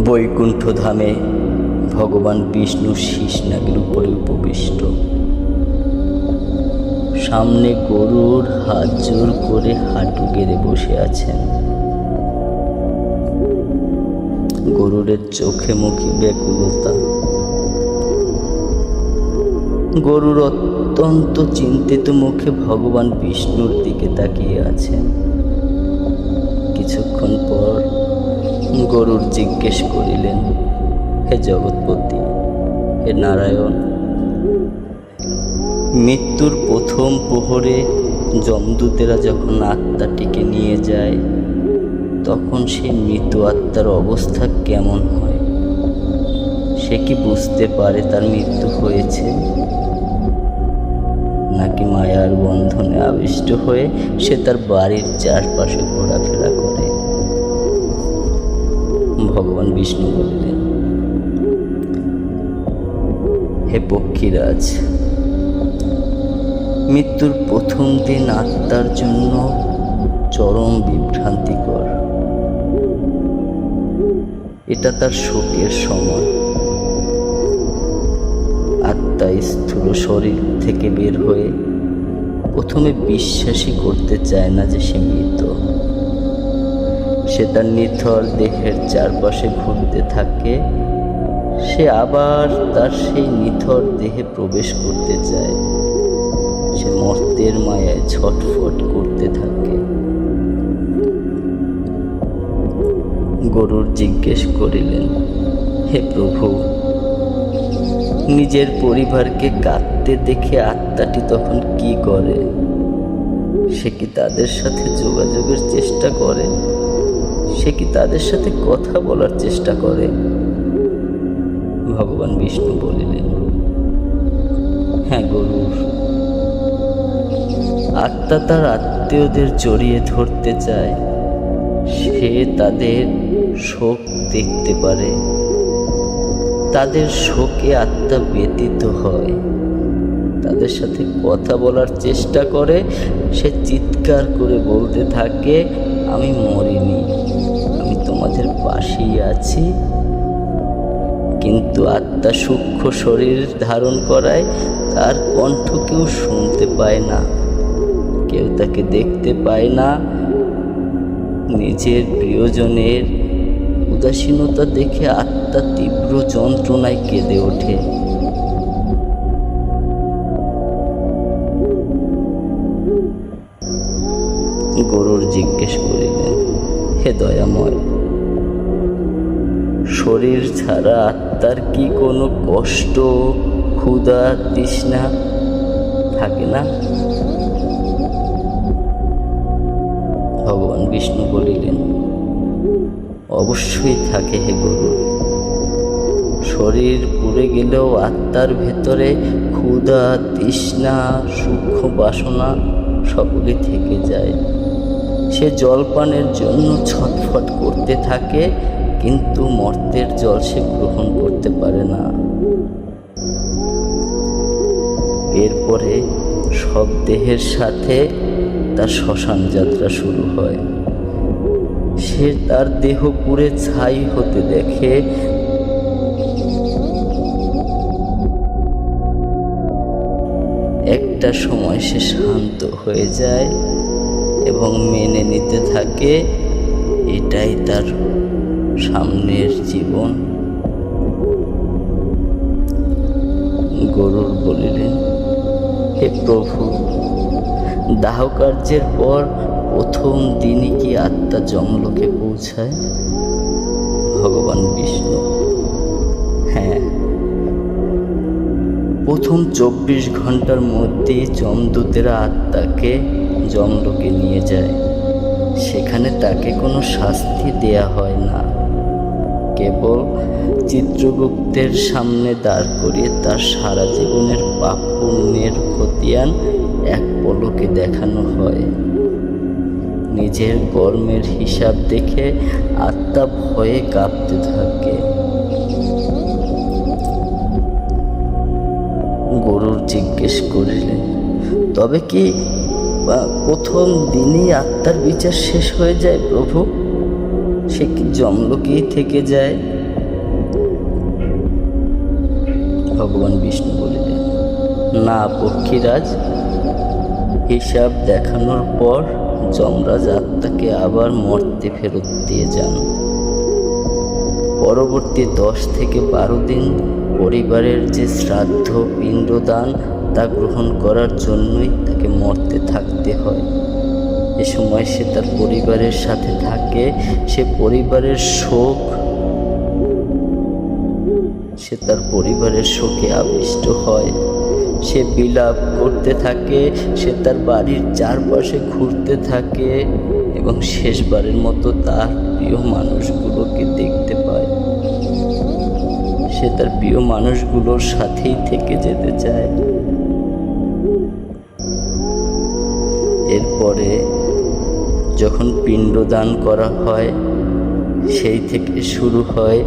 বৈকুণ্ঠ ধামে ভগবান বিষ্ণু শীষনাগের উপরে উপবিষ্ট। সামনে গরুর হাত জোর করে হাঁটু গেড়ে বসে আছেন। গরুরের চোখে মুখে ব্যাকুলতা। গরুর অত্যন্ত চিন্তিত মুখে ভগবান বিষ্ণুর দিকে তাকিয়ে আছেন। কিছুক্ষণ পর গরুর জিজ্ঞেস করিলেন, হে জগৎপতি, হে নারায়ণ, মৃত্যুর প্রথম প্রহরে যমদূতেরা যখন আত্মাটিকে নিয়ে যায় তখন সেই মৃত আত্মার অবস্থা কেমন হয়? সে কি বুঝতে পারে তার মৃত্যু হয়েছে, নাকি মায়ার বন্ধনে আবিষ্ট হয়ে সে তার বাড়ির চারপাশে ঘোরাফেরা করে? ভগবান বিষ্ণু বললেন, হে পক্ষীরাজ, মৃত্যুর প্রথম দিন আত্মার জন্য চরম বিভ্রান্তিকর। এটা তার শোকের সময়। আত্মা স্থূল শরীর থেকে বের হয়ে প্রথমে বিশ্বাসই করতে চায় না যে সে মৃত। সে তার নিথর দেহের চারপাশে ঘুরতে থাকে। সে আবার তার সেই নিথর দেহে প্রবেশ করতে চায়। সে মর্তের মায়ায় ছটফট করতে থাকে। গরুর জিজ্ঞেস করিলেন, হে প্রভু, নিজের পরিবারকে কাঁদতে দেখে আত্মাটি তখন কি করে? সে কি তাদের সাথে যোগাযোগের চেষ্টা করে? সে কি তাদের সাথে কথা বলার চেষ্টা করে? ভগবান বিষ্ণু বলিলেন, হ্যাঁ গরুর, আত্মা তার আত্মীয়দের জড়িয়ে ধরতে চায়। সে তাদের শোক দেখতে পারে। তাদের শোকে আত্মা ব্যতীত হয়। তাদের সাথে কথা বলার চেষ্টা করে। সে চিৎকার করে বলতে থাকে, আমি মরিনি, আমি তোমাদের পাশেই আছি। কিন্তু আত্মা সূক্ষ্ম শরীর ধারণ করায় তার কণ্ঠ কেউ শুনতে পায় না, কেউ তাকে দেখতে পায় না। নিজের প্রিয়জনের উদাসীনতা দেখে আত্মা তীব্র যন্ত্রণায় কেঁদে ওঠে। গরুর জিজ্ঞেস করিলেন, হে দয়াময়, শরীর ছাড়া আত্মার কি কোনো কষ্ট, ক্ষুধা, তৃষ্ণা থাকে না? ভগবান বিষ্ণু বলিলেন, অবশ্যই থাকে হে গরু। শরীর পুড়ে গেলেও আত্মার ভেতরে ক্ষুধা, তৃষ্ণা, সূক্ষ্ম বাসনা সকলে থেকে যায়। সে জলপানের জন্য ছটফট করতে থাকে, কিন্তু মর্তের জল সে গ্রহণ করতে পারে না। এরপরে সব দেহের সাথে তার শ্মশান যাত্রা শুরু হয়। সে তার দেহ পুড়ে ছাই হতে দেখে। একটা সময় সে শান্ত হয়ে যায় এবং মেনে নিতে থাকে এটাই তার সামনের জীবন। গরুর বলিলেন, হে প্রভু, দাহ কার্যের পর প্রথম দিনই কি আত্মা যমলোকে পৌঁছায়? ভগবান বিষ্ণু, হ্যাঁ, প্রথম 24 ঘন্টার মধ্যে যমদূতেরা আত্মাকে যমলোকে নিয়ে যায়। সেখানে তাকে কোনো শাস্তি দেয়া হয় না, কেবল চিত্রগুপ্তের সামনে দাঁড় করিয়ে তার সারা জীবনের পাপ পুণ্যের খতিয়ান এক পলকে দেখানো হয়। নিজের কর্মের হিসাব দেখে আত্মা ভয়ে কাঁপতে থাকে। গরুর জিজ্ঞেস করিলেন, তবে কি প্রথম দিনই আত্মার বিচার শেষ হয়ে যায় প্রভু? সে কি যমলোকেই থেকে যায়? ভগবান বিষ্ণু বলিলেন, না পক্ষীরাজ, হিসাব দেখানোর পর যমরাজ আত্মাকে আবার মর্তে ফেরত দিয়ে যান। পরবর্তী 10 থেকে 12 দিন পরিবারের যে শ্রাদ্ধ পিণ্ডদান তা গ্রহণ করার জন্যই তাকে মর্তে থাকতে হয়। এ সময় সে তার পরিবারের সাথে থাকে, সে তার পরিবারের শোকে আবিষ্ট হয়, সে বিলাপ করতে থাকে, সে তার বাড়ির চারপাশে ঘুরতে থাকে এবং শেষবারের মতো তার প্রিয় মানুষগুলোকে দেখতে পায়। সে তার প্রিয় মানুষগুলোর সাথেই থেকে যেতে চায়। এরপরে যখন পিণ্ডদান করা হয়, সেই থেকে শুরু হয়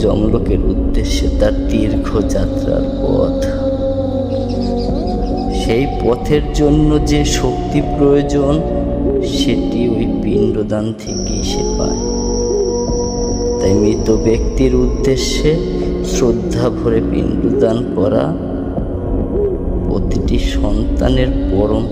যমলোকের উদ্দেশ্যে তার দীর্ঘ যাত্রার পথ। সেই পথের জন্য যে শক্তি প্রয়োজন সেটি ওই পিণ্ডদান থেকেই সে পায়। তাই মৃত ব্যক্তির উদ্দেশ্যে শ্রদ্ধা ভরে পিণ্ডদান করা প্রতিটি সন্তানের পরম